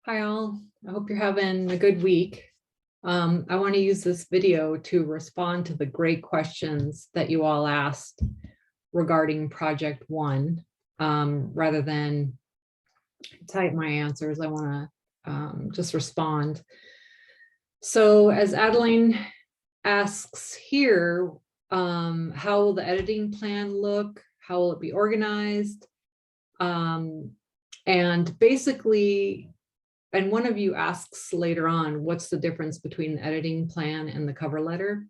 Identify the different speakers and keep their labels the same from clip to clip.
Speaker 1: Hi all, I hope you're having a good week. I want to use this video to respond to the great questions that you all asked regarding Project One. Rather than type my answers, I want to just respond. So as Adeline asks here, how will the editing plan look? How will it be organized? And basically, and one of you asks later on, what's the difference between the editing plan and the cover letter?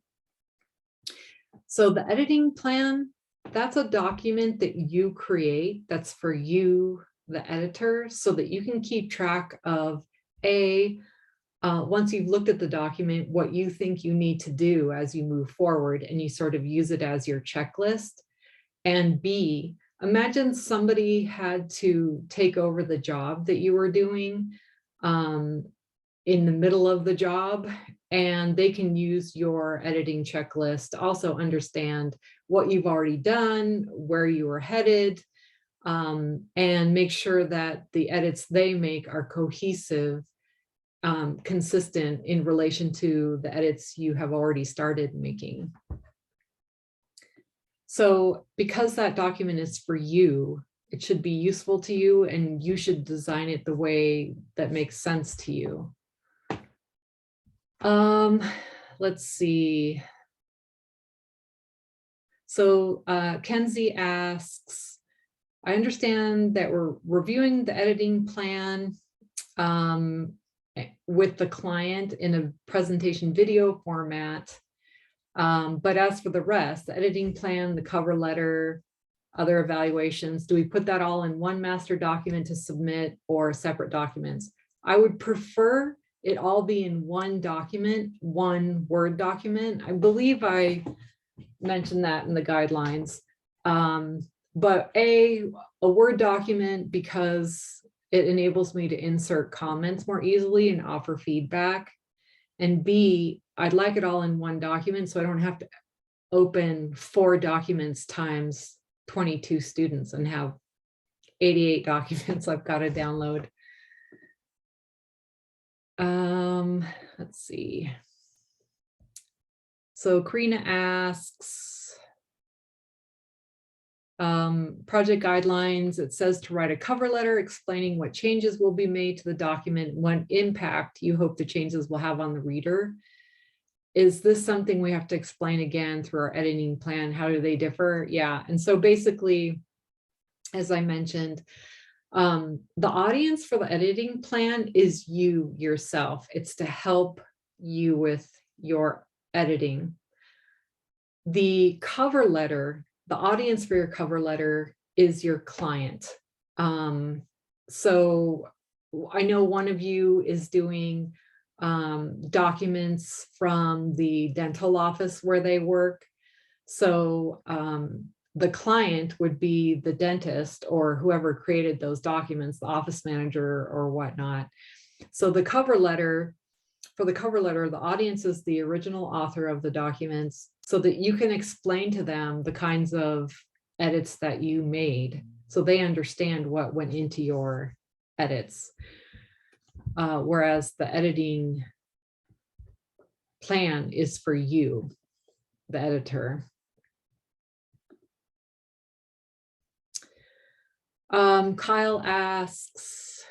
Speaker 1: So the editing plan, that's a document that you create that's for you, the editor, so that you can keep track of once you've looked at the document, what you think you need to do as you move forward, and you sort of use it as your checklist. And B, imagine somebody had to take over the job that you were doing in the middle of the job, and they can use your editing checklist to also understand what you've already done, where you were headed, and make sure that the edits they make are cohesive, consistent in relation to the edits you have already started making. So because that document is for you, it should be useful to you, and you should design it the way that makes sense to you. Let's see. So Kenzie asks, I understand that we're reviewing the editing plan with the client in a presentation video format. But as for the rest, the editing plan, the cover letter, other evaluations, do we put that all in one master document to submit, or separate documents? I would prefer it all be in one document, one Word document. I believe I mentioned that in the guidelines. But a Word document, because it enables me to insert comments more easily and offer feedback. And B, I'd like it all in one document so I don't have to open 4 documents times 22 students and have 88 documents I've got to download. Let's see. So Karina asks, project guidelines, it says to write a cover letter explaining what changes will be made to the document, what impact you hope the changes will have on the reader. Is this something we have to explain again through our editing plan? How do they differ? Yeah, and so basically, as I mentioned, the audience for the editing plan is you yourself. It's to help you with your editing. The cover letter, the audience for your cover letter is your client. So I know one of you is doing documents from the dental office where they work. So the client would be the dentist or whoever created those documents, the office manager or whatnot. So the cover letter, for the cover letter, the audience is the original author of the documents, so that you can explain to them the kinds of edits that you made, so they understand what went into your edits. Whereas the editing plan is for you, the editor. Kyle asks,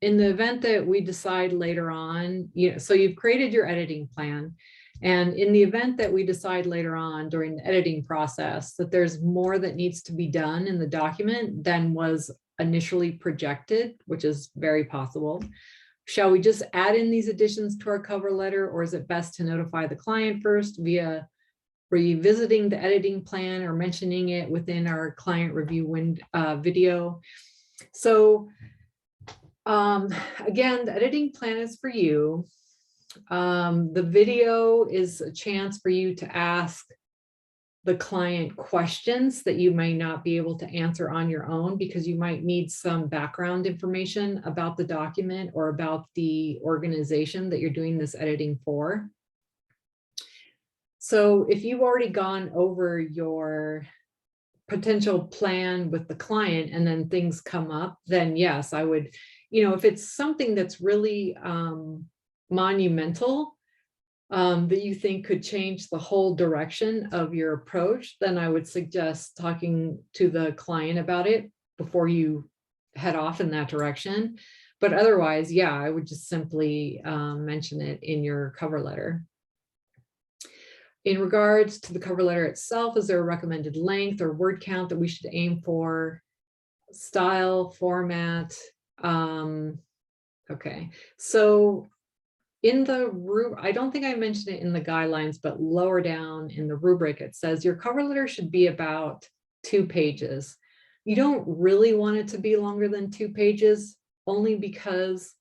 Speaker 1: in the event that we decide later on, so you've created your editing plan, and in the event that we decide later on during the editing process that there's more that needs to be done in the document than was initially projected, which is very possible, shall we just add in these additions to our cover letter, or is it best to notify the client first via revisiting the editing plan or mentioning it within our client review video? So again, the editing plan is for you. The video is a chance for you to ask the client questions that you may not be able to answer on your own, because you might need some background information about the document or about the organization that you're doing this editing for. So if you've already gone over your potential plan with the client and then things come up, then yes, I would if it's something that's really monumental, that you think could change the whole direction of your approach, then I would suggest talking to the client about it before you head off in that direction. But otherwise, yeah, I would just simply mention it in your cover letter. In regards to the cover letter itself, is there a recommended length or word count that we should aim for? Style, format. Okay, so in the rubric, I don't think I mentioned it in the guidelines, but lower down in the rubric, it says your cover letter should be about 2 pages. You don't really want it to be longer than 2 pages, only because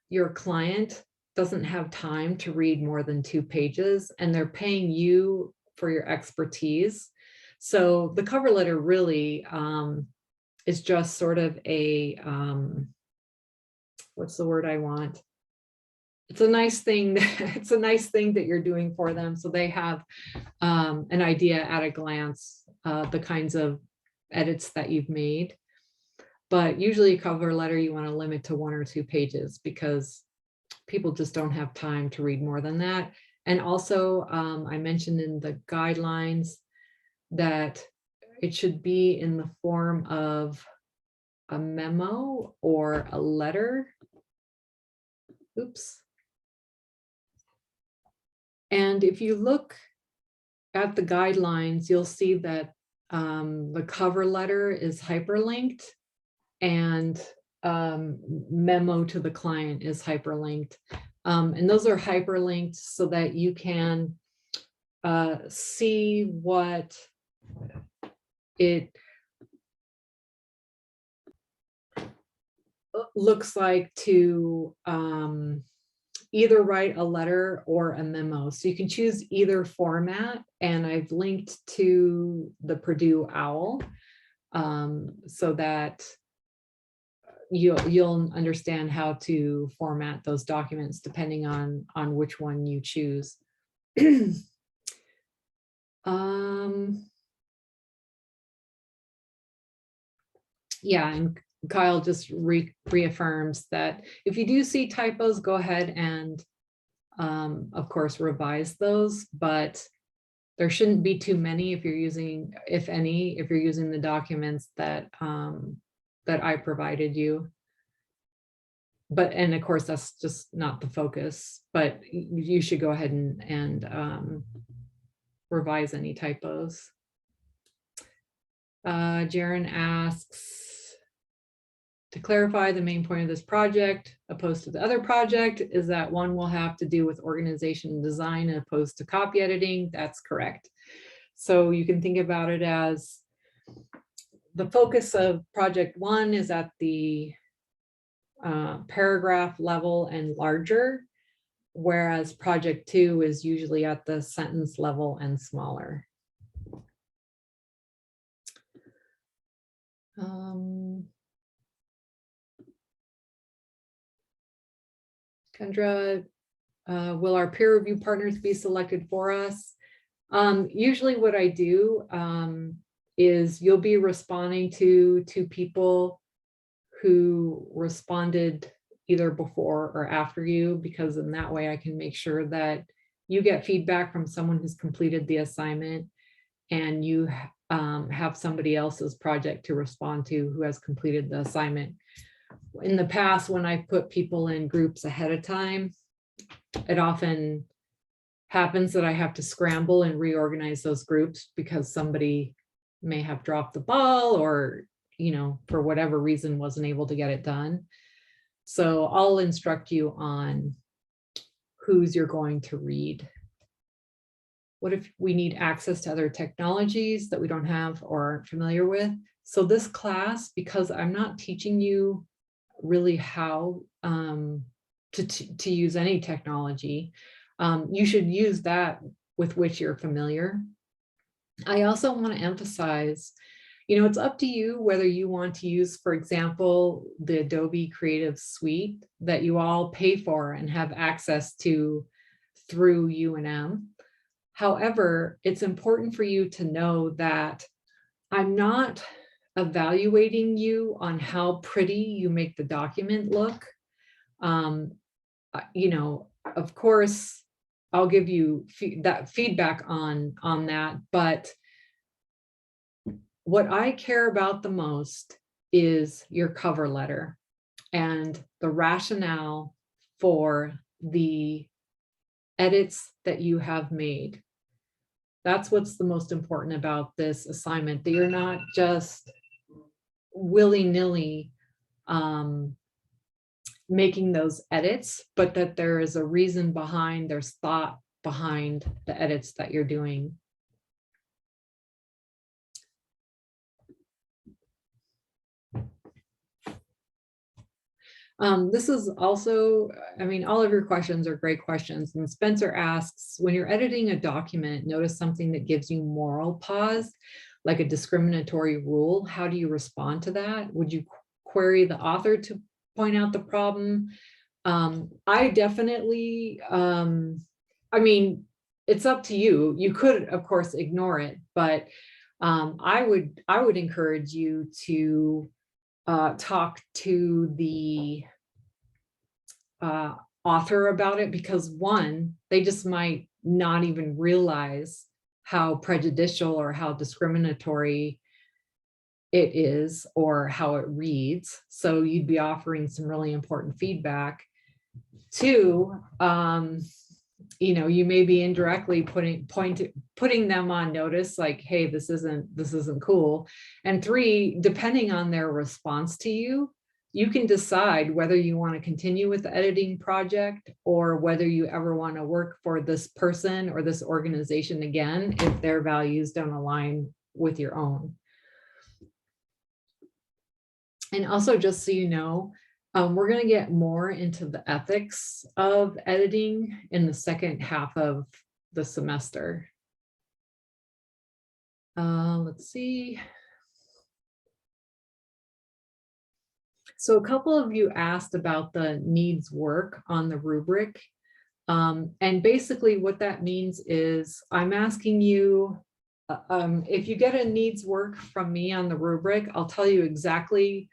Speaker 1: your client doesn't have time to read more than 2 pages, and they're paying you for your expertise. So the cover letter really is just sort of a, what's the word I want? It's a nice thing. It's a nice thing that you're doing for them, so they have an idea at a glance, the kinds of edits that you've made. But usually a cover letter you want to limit to 1 or 2 pages, because people just don't have time to read more than that. And also, I mentioned in the guidelines that it should be in the form of a memo or a letter. Oops. And if you look at the guidelines, you'll see that the cover letter is hyperlinked, and memo to the client is hyperlinked. And those are hyperlinked so that you can see what it looks like to either write a letter or a memo. So you can choose either format, and I've linked to the Purdue OWL so that you'll understand how to format those documents depending on which one you choose. Yeah, and Kyle just reaffirms that if you do see typos, go ahead and of course revise those, but there shouldn't be too many if you're using, if any, if you're using the documents that that I provided you. But, and of course, that's just not the focus, but you should go ahead and revise any typos. Jaren asks, to clarify, the main point of this project opposed to the other project is that one will have to do with organization and design opposed to copy editing. That's correct. So you can think about it as the focus of project 1 is at the paragraph level and larger, whereas project 2 is usually at the sentence level and smaller. Kendra, will our peer review partners be selected for us? Usually what I do is you'll be responding to 2 people who responded either before or after you, because in that way I can make sure that you get feedback from someone who's completed the assignment, and you have somebody else's project to respond to who has completed the assignment. In the past, when I put people in groups ahead of time, it often happens that I have to scramble and reorganize those groups because somebody may have dropped the ball, or for whatever reason wasn't able to get it done. So I'll instruct you on who's you're going to read. What if we need access to other technologies that we don't have or aren't familiar with? So this class, because I'm not teaching you really how to use any technology, you should use that with which you're familiar. I also want to emphasize, it's up to you whether you want to use, for example, the Adobe Creative Suite that you all pay for and have access to through UNM. However, it's important for you to know that I'm not evaluating you on how pretty you make the document look. You know, of course, I'll give you that feedback on that, but what I care about the most is your cover letter and the rationale for the edits that you have made. That's what's the most important about this assignment, that you're not just willy-nilly making those edits, but that there is a reason behind, there's thought behind the edits that you're doing. This is also, I mean, all of your questions are great questions. And Spencer asks, when you're editing a document, notice something that gives you moral pause, like a discriminatory rule. How do you respond to that? Would you query the author to point out the problem? I definitely, I mean, it's up to you. You could, of course, ignore it, but I would encourage you to talk to the author about it, because one, they just might not even realize how prejudicial or how discriminatory it is or how it reads. So you'd be offering some really important feedback. Two, you know, you may be indirectly putting them on notice, like, hey, this isn't cool. And three, depending on their response to you, you can decide whether you want to continue with the editing project or whether you ever want to work for this person or this organization again if their values don't align with your own. And also, just so you know, we're going to get more into the ethics of editing in the second half of the semester. Let's see. So a couple of you asked about the needs work on the rubric. And basically what that means is I'm asking you, if you get a needs work from me on the rubric, I'll tell you exactly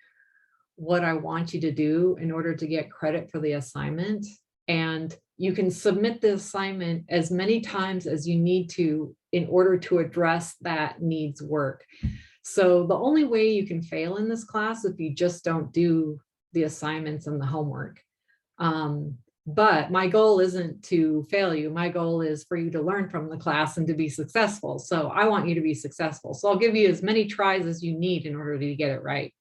Speaker 1: what I want you to do in order to get credit for the assignment. And you can submit the assignment as many times as you need to in order to address that needs work. So the only way you can fail in this class is if you just don't do the assignments and the homework. But my goal isn't to fail you. My goal is for you to learn from the class and to be successful. So I want you to be successful. So I'll give you as many tries as you need in order to get it right.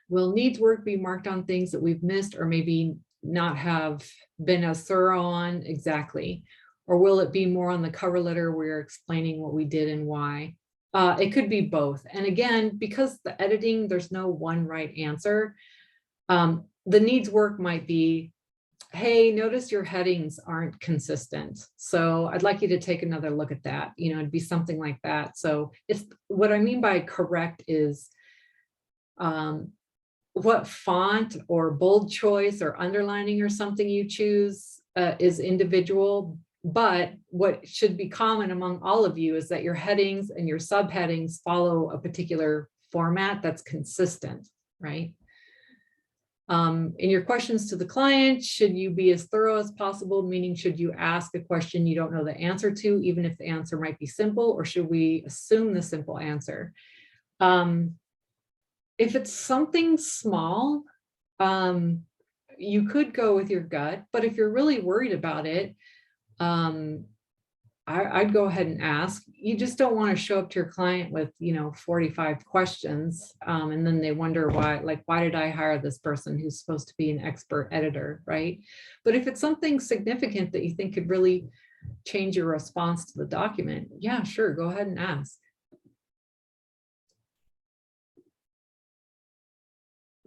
Speaker 1: Will needs work be marked on things that we've missed or maybe not have been as thorough on? Exactly. Or will it be more on the cover letter where you're explaining what we did and why? It could be both. And again, because the editing, there's no one right answer. The needs work might be, hey, notice your headings aren't consistent. So I'd like you to take another look at that. You know, it'd be something like that. So it's what I mean by correct is what font or bold choice or underlining or something you choose is individual. But what should be common among all of you is that your headings and your subheadings follow a particular format that's consistent, right? In your questions to the client, should you be as thorough as possible? Meaning, should you ask a question you don't know the answer to, even if the answer might be simple, or should we assume the simple answer? If it's something small, you could go with your gut, but if you're really worried about it, I'd go ahead and ask. You just don't want to show up to your client with, 45 questions, and then they wonder why did I hire this person who's supposed to be an expert editor, right? But if it's something significant that you think could really change your response to the document, yeah, sure, go ahead and ask.